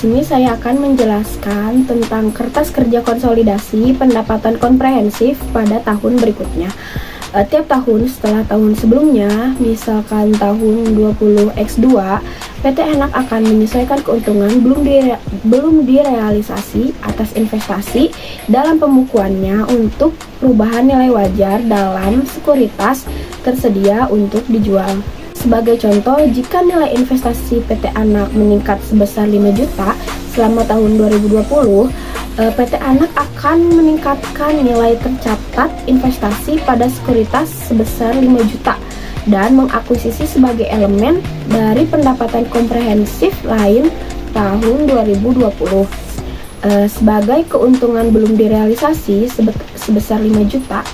sini saya akan menjelaskan tentang kertas kerja konsolidasi pendapatan komprehensif pada tahun berikutnya. Tiap tahun setelah tahun sebelumnya, misalkan tahun 20X2, PT Anak akan menyesuaikan keuntungan belum direalisasi atas investasi dalam pembukuannya untuk perubahan nilai wajar dalam sekuritas tersedia untuk dijual. Sebagai contoh, jika nilai investasi PT Anak meningkat sebesar 5 juta selama tahun 2020, PT Anak akan meningkatkan nilai tercatat investasi pada sekuritas sebesar 5 juta dan mengakuisisi sebagai elemen dari pendapatan komprehensif lain tahun 2020. Sebagai keuntungan belum direalisasi sebesar 5 juta,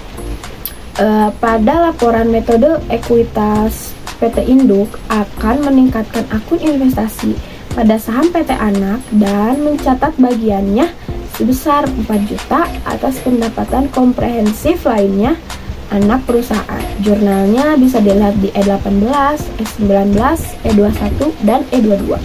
pada laporan metode ekuitas PT Induk akan meningkatkan akun investasi pada saham PT Anak dan mencatat bagiannya sebesar 4 juta atas pendapatan komprehensif lainnya anak perusahaan. Jurnalnya bisa dilihat di E18, E19, E21, dan E22.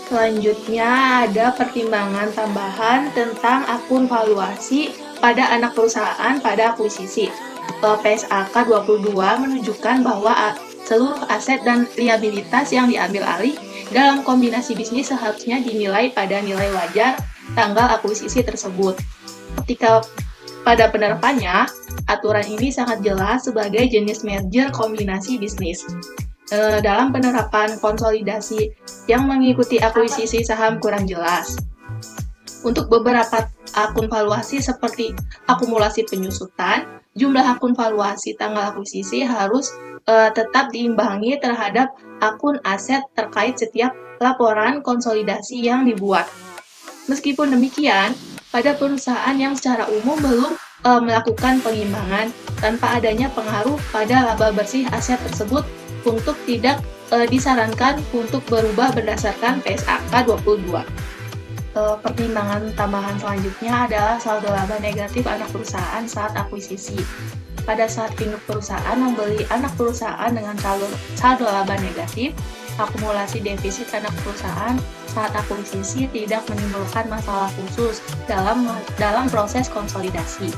Selanjutnya ada pertimbangan tambahan tentang akun valuasi pada anak perusahaan pada akuisisi. PSAK 22 menunjukkan bahwa seluruh aset dan liabilitas yang diambil alih dalam kombinasi bisnis seharusnya dinilai pada nilai wajar tanggal akuisisi tersebut. Ketika pada penerapannya, aturan ini sangat jelas sebagai jenis merger kombinasi bisnis. Dalam penerapan konsolidasi yang mengikuti akuisisi saham kurang jelas. Untuk beberapa akun valuasi seperti akumulasi penyusutan, jumlah akun valuasi tanggal akuisisi harus tetap diimbangi terhadap akun aset terkait setiap laporan konsolidasi yang dibuat. Meskipun demikian, pada perusahaan yang secara umum belum melakukan pengimbangan tanpa adanya pengaruh pada laba bersih aset tersebut untuk tidak disarankan untuk berubah berdasarkan PSAK 22. Pertimbangan tambahan selanjutnya adalah saldo laba negatif anak perusahaan saat akuisisi. Pada saat induk perusahaan membeli anak perusahaan dengan saldo laba negatif, akumulasi defisit anak perusahaan saat akuisisi tidak menimbulkan masalah khusus dalam proses konsolidasi.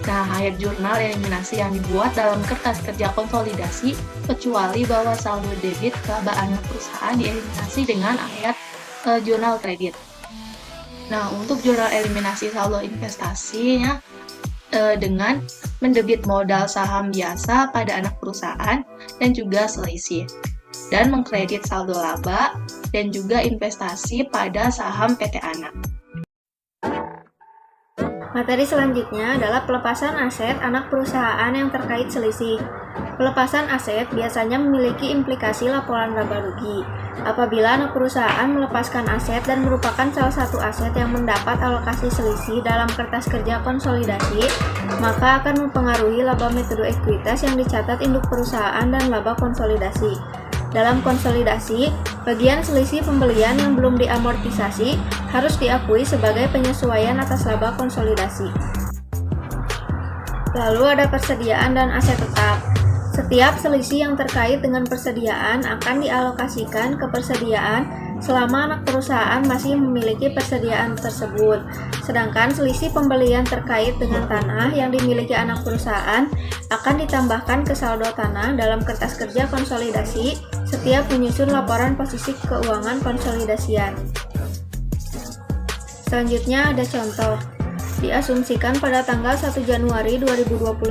Nah, ayat jurnal eliminasi yang dibuat dalam kertas kerja konsolidasi kecuali bahwa saldo debit laba anak perusahaan dieliminasi dengan ayat jurnal kredit. Nah, untuk jurnal eliminasi saldo investasinya dengan mendebit modal saham biasa pada anak perusahaan dan juga selisih, dan mengkredit saldo laba dan juga investasi pada saham PT Anak. Materi selanjutnya adalah pelepasan aset anak perusahaan yang terkait selisih. Pelepasan aset biasanya memiliki implikasi laporan laba rugi. Apabila anak perusahaan melepaskan aset dan merupakan salah satu aset yang mendapat alokasi selisih dalam kertas kerja konsolidasi, maka akan mempengaruhi laba metode ekuitas yang dicatat induk perusahaan dan laba konsolidasi. Dalam konsolidasi, bagian selisih pembelian yang belum diamortisasi harus diakui sebagai penyesuaian atas laba konsolidasi. Lalu ada persediaan dan aset tetap. Setiap selisih yang terkait dengan persediaan akan dialokasikan ke persediaan selama anak perusahaan masih memiliki persediaan tersebut. Sedangkan selisih pembelian terkait dengan tanah yang dimiliki anak perusahaan akan ditambahkan ke saldo tanah dalam kertas kerja konsolidasi setiap menyusun laporan posisi keuangan konsolidasian. Selanjutnya ada contoh. Diasumsikan pada tanggal 1 Januari 2021,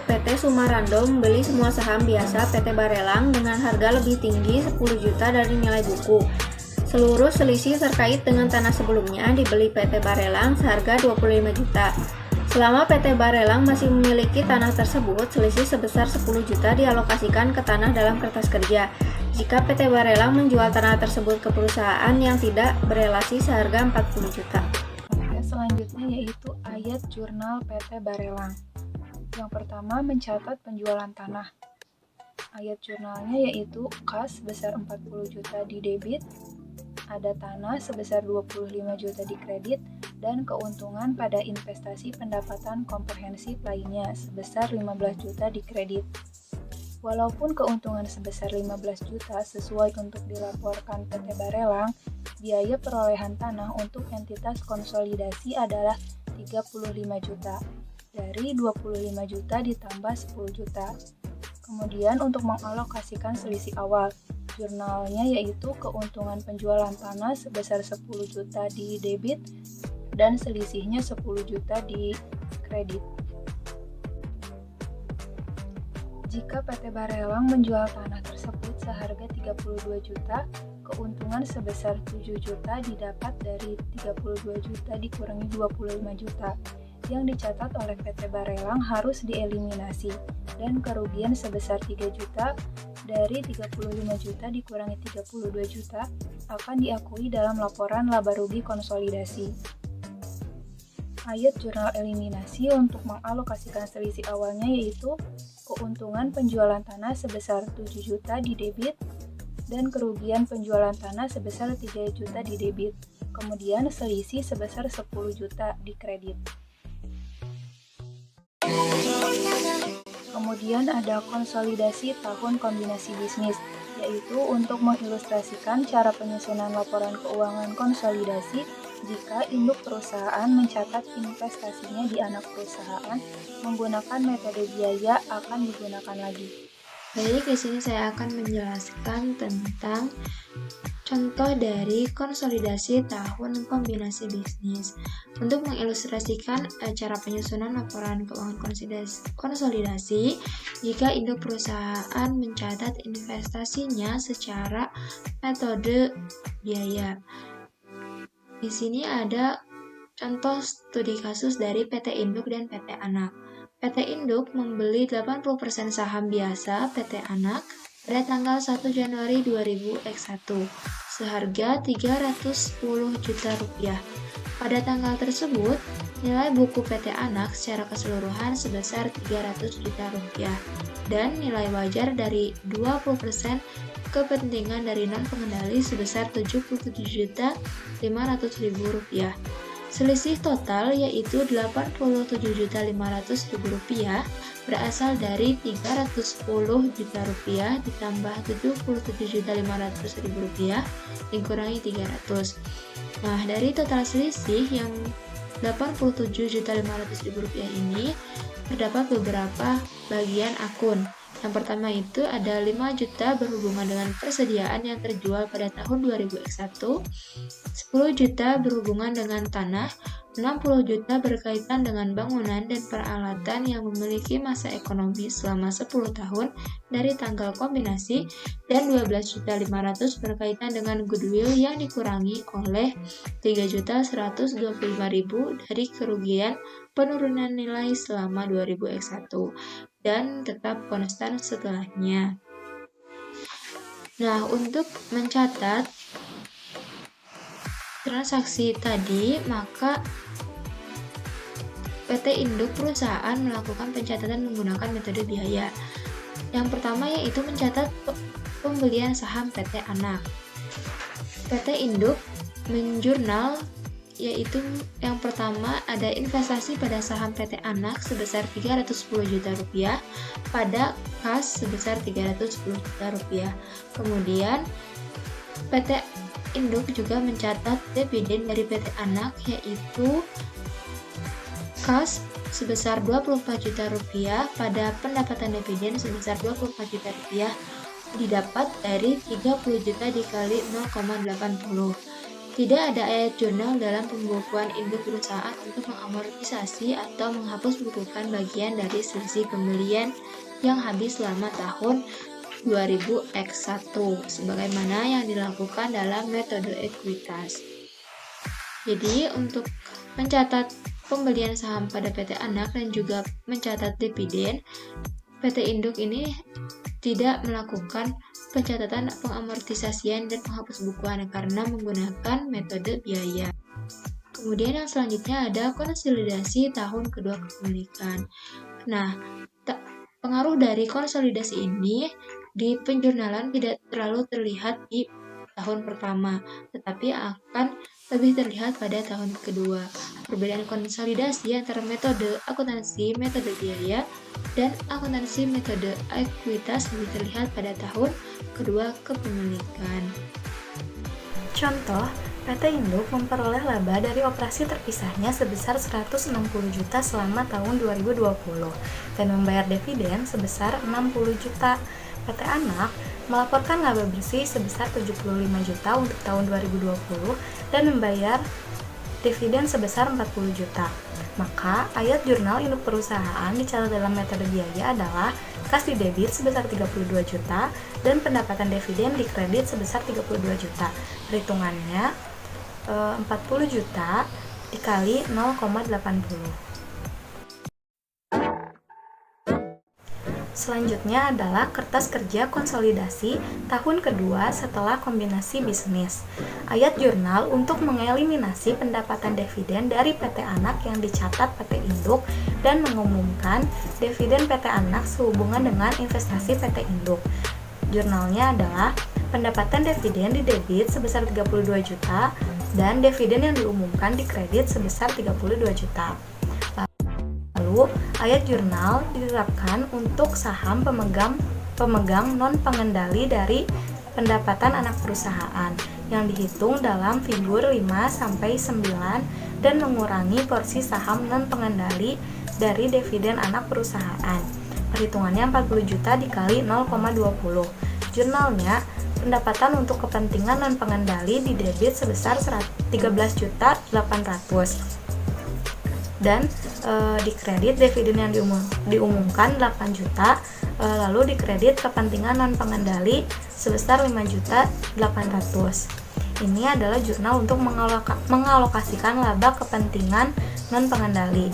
PT Sumarando membeli semua saham biasa PT Barelang dengan harga lebih tinggi 10 juta dari nilai buku. Seluruh selisih terkait dengan tanah sebelumnya dibeli PT Barelang seharga 25 juta. Selama PT Barelang masih memiliki tanah tersebut, selisih sebesar 10 juta dialokasikan ke tanah dalam kertas kerja. Jika PT Barelang menjual tanah tersebut ke perusahaan yang tidak berelasi seharga 40 juta. Selanjutnya yaitu ayat jurnal PT Barelang. Yang pertama mencatat penjualan tanah. Ayat jurnalnya yaitu kas sebesar 40 juta di debit, ada tanah sebesar 25 juta di kredit, dan keuntungan pada investasi pendapatan komprehensif lainnya sebesar 15 juta di kredit. Walaupun keuntungan sebesar 15 juta sesuai untuk dilaporkan PT Barelang, biaya perolehan tanah untuk entitas konsolidasi adalah 35 juta. Dari 25 juta ditambah 10 juta. Kemudian untuk mengalokasikan selisih awal, jurnalnya yaitu keuntungan penjualan tanah sebesar 10 juta di debit dan selisihnya 10 juta di kredit. Jika PT Barelang menjual tanah tersebut seharga 32 juta, keuntungan sebesar 7 juta didapat dari 32 juta dikurangi 25 juta. Yang dicatat oleh PT Barelang harus dieliminasi, dan kerugian sebesar 3 juta dari 35 juta dikurangi 32 juta akan diakui dalam laporan laba rugi konsolidasi. Ayat jurnal eliminasi untuk mengalokasikan selisih awalnya yaitu keuntungan penjualan tanah sebesar 7 juta di debit dan kerugian penjualan tanah sebesar 3 juta di debit. Kemudian selisih sebesar 10 juta di kredit. Kemudian ada konsolidasi tahun kombinasi bisnis, yaitu untuk mengilustrasikan cara penyusunan laporan keuangan konsolidasi jika induk perusahaan mencatat investasinya di anak perusahaan menggunakan metode biaya akan digunakan lagi. Baik, di sini saya akan menjelaskan tentang contoh dari konsolidasi tahun kombinasi bisnis. Untuk mengilustrasikan cara penyusunan laporan keuangan konsolidasi, jika induk perusahaan mencatat investasinya secara metode biaya. Di sini ada contoh studi kasus dari PT Induk dan PT Anak. PT Induk membeli 80% saham biasa PT Anak pada tanggal 1 Januari 2001 seharga 310 juta rupiah. Pada tanggal tersebut, nilai buku PT Anak secara keseluruhan sebesar 300 juta rupiah dan nilai wajar dari 20% kepentingan dari non-pengendali sebesar 77.500.000 rupiah. Selisih total yaitu 87.500.000 rupiah berasal dari 310 juta rupiah ditambah 77.500.000 rupiah dikurangi 300. Nah, dari total selisih yang 87.500.000 rupiah ini terdapat beberapa bagian akun. Yang pertama itu ada 5 juta berhubungan dengan persediaan yang terjual pada tahun 2001, 10 juta berhubungan dengan tanah, 60 juta berkaitan dengan bangunan dan peralatan yang memiliki masa ekonomi selama 10 tahun dari tanggal kombinasi, dan 12.500.000 berkaitan dengan goodwill yang dikurangi oleh 3.125.000 dari kerugian penurunan nilai selama 2001 dan tetap konstan setelahnya. Nah, untuk mencatat transaksi tadi, maka PT Induk perusahaan melakukan pencatatan menggunakan metode biaya. Yang pertama yaitu mencatat pembelian saham PT Anak. PT Induk menjurnal yaitu yang pertama ada investasi pada saham PT Anak sebesar 310 juta rupiah pada kas sebesar 310 juta rupiah. Kemudian PT Induk juga mencatat dividen dari PT Anak yaitu kas sebesar 24 juta rupiah pada pendapatan dividen sebesar 24 juta rupiah didapat dari 30 juta dikali 0,80. Tidak ada ayat jurnal dalam pembukuan induk perusahaan untuk mengamortisasi atau menghapus bukukan bagian dari selisih pembelian yang habis selama tahun 2000X1 sebagaimana yang dilakukan dalam metode ekuitas. Jadi untuk mencatat pembelian saham pada PT Anak dan juga mencatat dividen, PT Induk ini tidak melakukan pencatatan pengamortisasian dan penghapus bukuan karena menggunakan metode biaya. Kemudian yang selanjutnya ada konsolidasi tahun kedua kepemilikan. Nah, pengaruh dari konsolidasi ini di penjurnalan tidak terlalu terlihat di tahun pertama, tetapi akan lebih terlihat pada tahun kedua. Perbedaan konsolidasi antara metode akuntansi metode biaya dan akuntansi metode ekuitas lebih terlihat pada tahun kedua kepemilikan. Contoh, PT Induk memperoleh laba dari operasi terpisahnya sebesar 160 juta selama tahun 2020 dan membayar dividen sebesar 60 juta. PT Anak melaporkan laba bersih sebesar 75 juta untuk tahun 2020 dan membayar dividen sebesar 40 juta. Maka, ayat jurnal induk perusahaan dicatat dalam metode biaya adalah kas di debit sebesar 32 juta dan pendapatan dividen di kredit sebesar 32 juta. Perhitungannya 40 juta dikali 0,80. Selanjutnya adalah kertas kerja konsolidasi tahun kedua setelah kombinasi bisnis. Ayat jurnal untuk mengeliminasi pendapatan dividen dari PT Anak yang dicatat PT Induk dan mengumumkan dividen PT Anak sehubungan dengan investasi PT Induk. Jurnalnya adalah pendapatan dividen di debit sebesar 32 juta dan dividen yang diumumkan di kredit sebesar 32 juta. Lalu, ayat jurnal diterapkan untuk saham pemegang non-pengendali dari pendapatan anak perusahaan yang dihitung dalam figur 5-9 dan mengurangi porsi saham non-pengendali dari dividen anak perusahaan. Perhitungannya 40 juta dikali 0,20. Jurnalnya, pendapatan untuk kepentingan non-pengendali di debit sebesar 13.800.000 dan di kredit dividen yang diumumkan 8 juta, lalu di kredit kepentingan non-pengendali sebesar 5.800.000. Ini adalah jurnal untuk mengalokasikan laba kepentingan non-pengendali.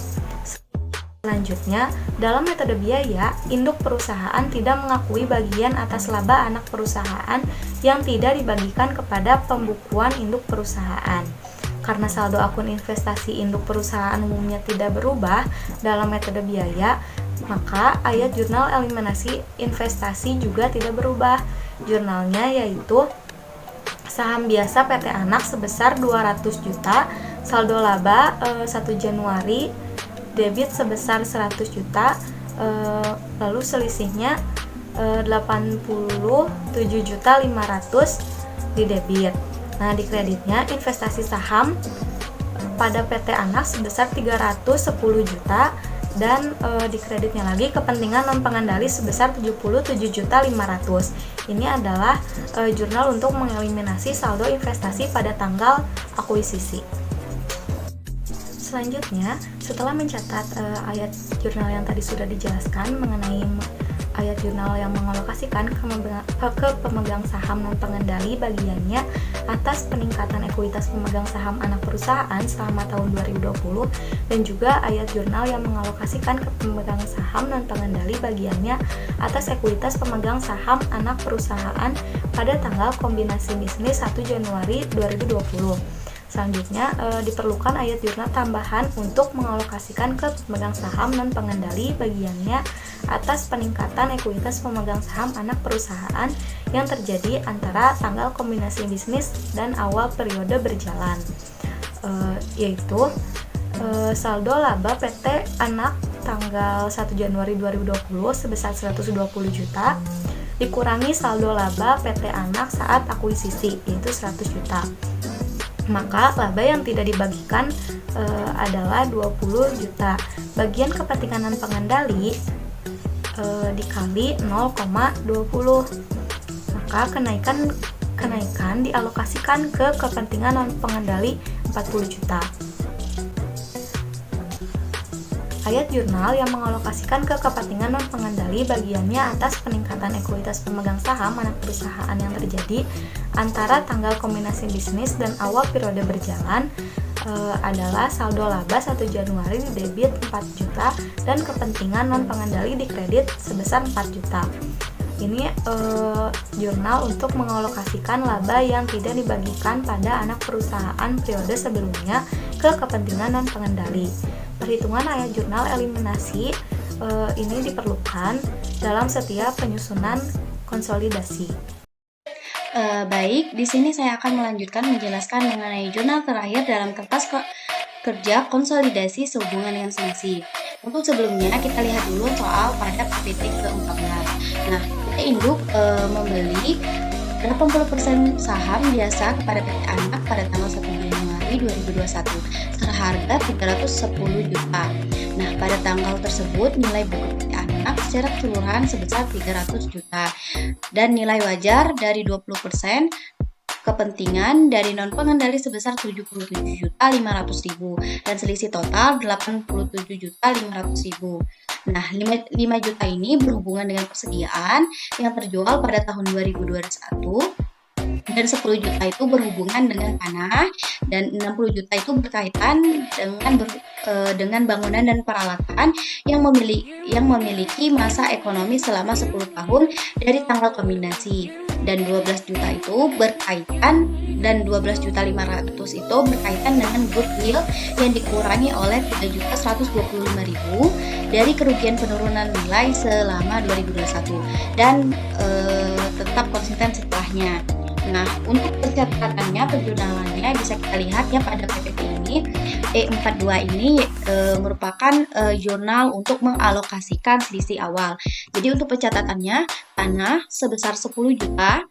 Selanjutnya, dalam metode biaya, induk perusahaan tidak mengakui bagian atas laba anak perusahaan yang tidak dibagikan kepada pembukuan induk perusahaan. Karena saldo akun investasi induk perusahaan umumnya tidak berubah dalam metode biaya, maka ayat jurnal eliminasi investasi juga tidak berubah. Jurnalnya yaitu saham biasa PT Anak sebesar 200 juta, saldo laba 1 Januari, debit sebesar 100 juta, lalu selisihnya 87.500.000 di debit. Nah, di kreditnya investasi saham pada PT Anak sebesar 310 juta dan di kreditnya lagi kepentingan non-pengendali sebesar 77.500.000. Ini adalah jurnal untuk mengeliminasi saldo investasi pada tanggal akuisisi. Selanjutnya, setelah mencatat ayat jurnal yang tadi sudah dijelaskan mengenai ayat jurnal yang mengalokasikan ke pemegang saham non-pengendali bagiannya atas peningkatan ekuitas pemegang saham anak perusahaan selama tahun 2020 dan juga ayat jurnal yang mengalokasikan ke pemegang saham non-pengendali bagiannya atas ekuitas pemegang saham anak perusahaan pada tanggal kombinasi bisnis 1 Januari 2020. Selanjutnya, diperlukan ayat jurnal tambahan untuk mengalokasikan ke pemegang saham non-pengendali bagiannya atas peningkatan ekuitas pemegang saham anak perusahaan yang terjadi antara tanggal kombinasi bisnis dan awal periode berjalan, yaitu saldo laba PT Anak tanggal 1 Januari 2020 sebesar 120 juta dikurangi saldo laba PT Anak saat akuisisi, yaitu 100 juta. Maka laba yang tidak dibagikan adalah 20 juta. Bagian kepentingan pengendali dikali 0,20. Maka kenaikan dialokasikan ke kepentingan non pengendali 40 juta. Ayat jurnal yang mengalokasikan ke kepentingan non pengendali bagiannya atas peningkatan ekuitas pemegang saham anak perusahaan yang terjadi antara tanggal kombinasi bisnis dan awal periode berjalan adalah saldo laba 1 Januari di debit 4 juta dan kepentingan non pengendali di kredit sebesar 4 juta. Ini jurnal untuk mengalokasikan laba yang tidak dibagikan pada anak perusahaan periode sebelumnya ke kepentingan non pengendali. Perhitungan ayat jurnal eliminasi ini diperlukan dalam setiap penyusunan konsolidasi. Baik, di sini saya akan melanjutkan menjelaskan mengenai jurnal terakhir dalam kertas kerja konsolidasi sehubungan dengan selisih. Untuk sebelumnya kita lihat dulu soal pada PPT ke-14. Nah, PT Induk membeli 80% saham biasa kepada PT Anak pada tanggal 1 Januari 2021 seharga 310 juta. Nah, pada tanggal tersebut nilai buku PT Anak secara keseluruhan sebesar 300 juta dan nilai wajar dari 20% kepentingan dari non pengendali sebesar 77.500.000 dan selisih total 87.500.000. Nah, 5 juta ini berhubungan dengan persediaan yang terjual pada tahun 2021 dan 10 juta itu berhubungan dengan tanah dan 60 juta itu berkaitan dengan bangunan dan peralatan yang memiliki masa ekonomi selama 10 tahun dari tanggal kombinasi dan 12 juta itu berkaitan dan 12.500.000 itu berkaitan dengan goodwill yang dikurangi oleh 3.125.000 dari kerugian penurunan nilai selama 2021 dan tetap konsisten setelahnya. Nah, untuk pencatatannya, penjurnalannya bisa kita lihat ya pada PPT ini. E42 ini merupakan jurnal untuk mengalokasikan selisih awal. Jadi untuk pencatatannya, tanah sebesar 10 juta,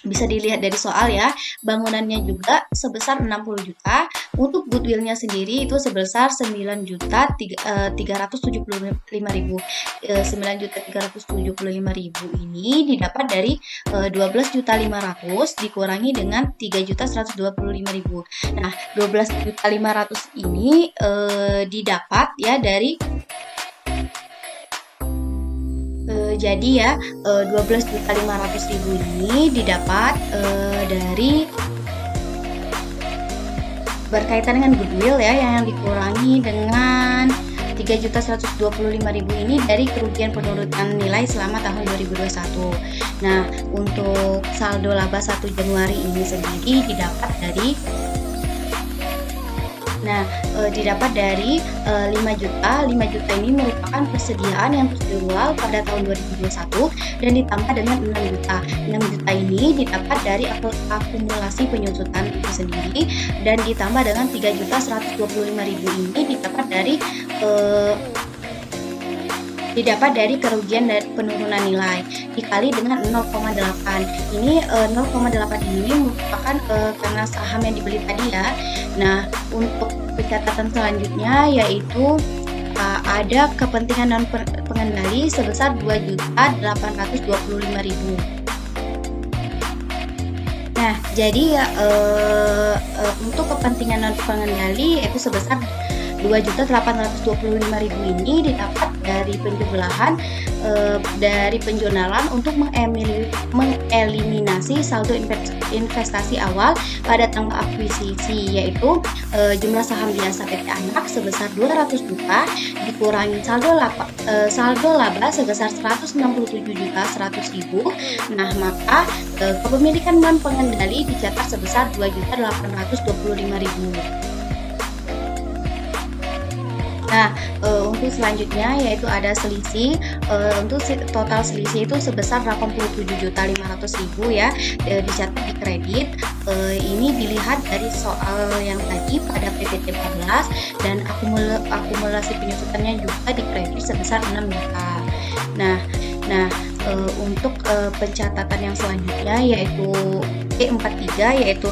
bisa dilihat dari soal ya, bangunannya juga sebesar 60 juta, untuk goodwillnya sendiri itu sebesar 9.375.000. 9.375.000 ini didapat dari 12.500.000 dikurangi dengan 3.125.000. Nah, 12.500.000 ini didapat ya dari jadi ya 12.500.000 ini didapat dari berkaitan dengan goodwill ya yang dikurangi dengan 3.125.000 ini dari kerugian penurunan nilai selama tahun 2021. Nah, untuk saldo laba 1 Januari ini sendiri didapat dari 5 juta. 5 juta ini merupakan persediaan yang terjual pada tahun 2021 dan ditambah dengan 6 juta. 6 juta ini didapat dari akumulasi penyusutan itu sendiri dan ditambah dengan 3.125.000 ini didapat dari kerugian dari penurunan nilai dikali dengan 0,8. Ini 0,8 ini merupakan karena saham yang dibeli tadi ya. Nah, untuk pencatatan selanjutnya yaitu ada kepentingan non pengendali sebesar 2.825.000. Nah, jadi untuk kepentingan non pengendali yaitu sebesar 2.825.000 ini didapat dari dari penjurnalan untuk mengeliminasi saldo investasi awal pada tanggal akuisisi, yaitu jumlah saham biasa PT Anak sebesar 200 juta dikurangi saldo laba sebesar 167.100.000. Nah, maka kepemilikan non pengendali dicatat sebesar 2.825.000. Nah, untuk selanjutnya yaitu ada selisih. Untuk total selisih itu sebesar 87.500.000 ya, dicatat di kredit. Ini dilihat dari soal yang tadi pada PPT 14 dan akumulasi penyusutannya juga di kredit sebesar 6 juta. Nah, untuk pencatatan yang selanjutnya yaitu E43 yaitu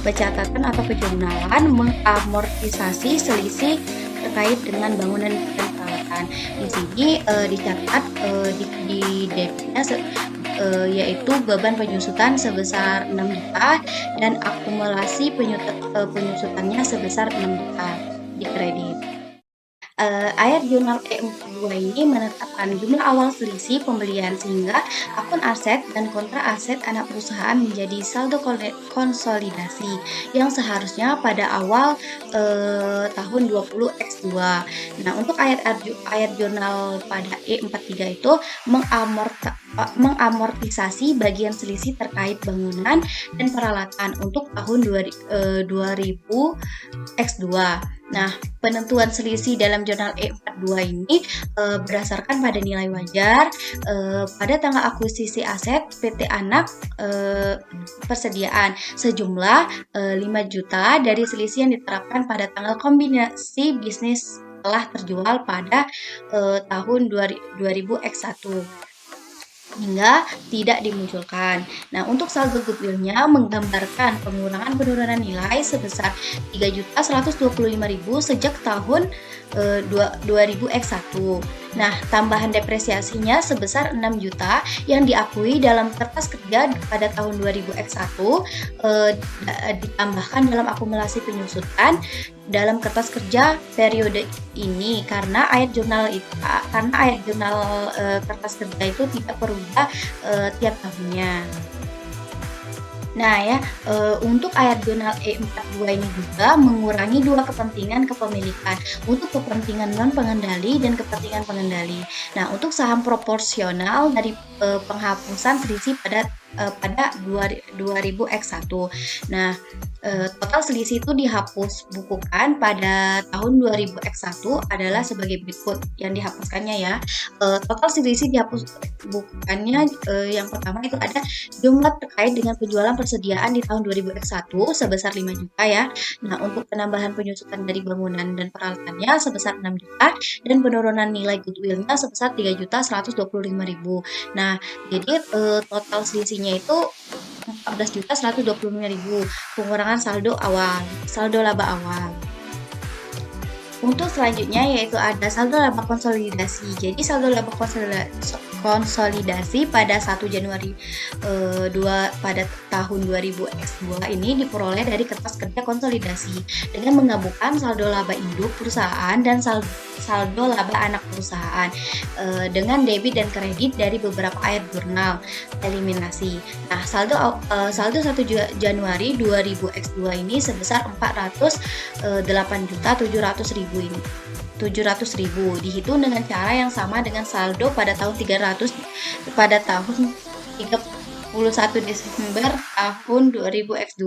pencatatan atau penjurnalan mengamortisasi selisih terkait dengan bangunan dan peralatan. Di sini dicatat di debitnya yaitu beban penyusutan sebesar 6 juta dan akumulasi penyusutannya sebesar 6 juta di kredit. Ayat jurnal E42 ini menetapkan jumlah awal selisih pembelian sehingga akun aset dan kontra aset anak perusahaan menjadi saldo konsolidasi yang seharusnya pada awal tahun 20X2. Nah, untuk ayat jurnal pada E43 itu mengamortisasi bagian selisih terkait bangunan dan peralatan untuk tahun 2000X2. Nah, penentuan selisih dalam jurnal E42 ini berdasarkan pada nilai wajar pada tanggal akuisisi aset PT Anak Persediaan sejumlah 5 juta dari selisih yang diterapkan pada tanggal kombinasi bisnis telah terjual pada tahun 2000X1 hingga tidak dimunculkan. Nah, untuk saldo goodwill-nya menggambarkan penurunan nilai sebesar 3.125.000 sejak tahun 2000X1. Nah, tambahan depresiasinya sebesar 6 juta yang diakui dalam kertas kerja pada tahun 2000X1 ditambahkan dalam akumulasi penyusutan dalam kertas kerja periode ini karena ayat jurnal kertas kerja itu tidak berubah tiap tahunnya. Nah ya, untuk ayat jurnal E42 ini juga mengurangi dua kepentingan kepemilikan untuk kepentingan non pengendali dan kepentingan pengendali. Nah, untuk saham proporsional dari penghapusan selisih pada 2000X1. Nah, total selisih itu dihapus bukukan pada tahun 2000X1 adalah sebagai berikut yang dihapuskannya ya. Total selisih dihapus bukukannya yang pertama itu ada jumlah terkait dengan penjualan persediaan di tahun 2000X1 sebesar 5 juta ya. Nah, untuk penambahan penyusutan dari bangunan dan peralatannya sebesar 6 juta dan penurunan nilai goodwill-nya sebesar 3.125.000. Nah, jadi total selisihnya itu 14.125.000 pengurangan saldo laba awal. Untuk selanjutnya yaitu ada saldo laba konsolidasi. Jadi saldo laba konsolidasi pada 1 Januari pada tahun 2000X2 ini diperoleh dari kertas kerja konsolidasi dengan menggabungkan saldo laba induk perusahaan dan saldo laba anak perusahaan dengan debit dan kredit dari beberapa ayat jurnal eliminasi. Nah, saldo 1 Januari 2000X2 ini sebesar 408.700.000 ini. 700.000 dihitung dengan cara yang sama dengan saldo pada tahun 31 Desember tahun 2000X2.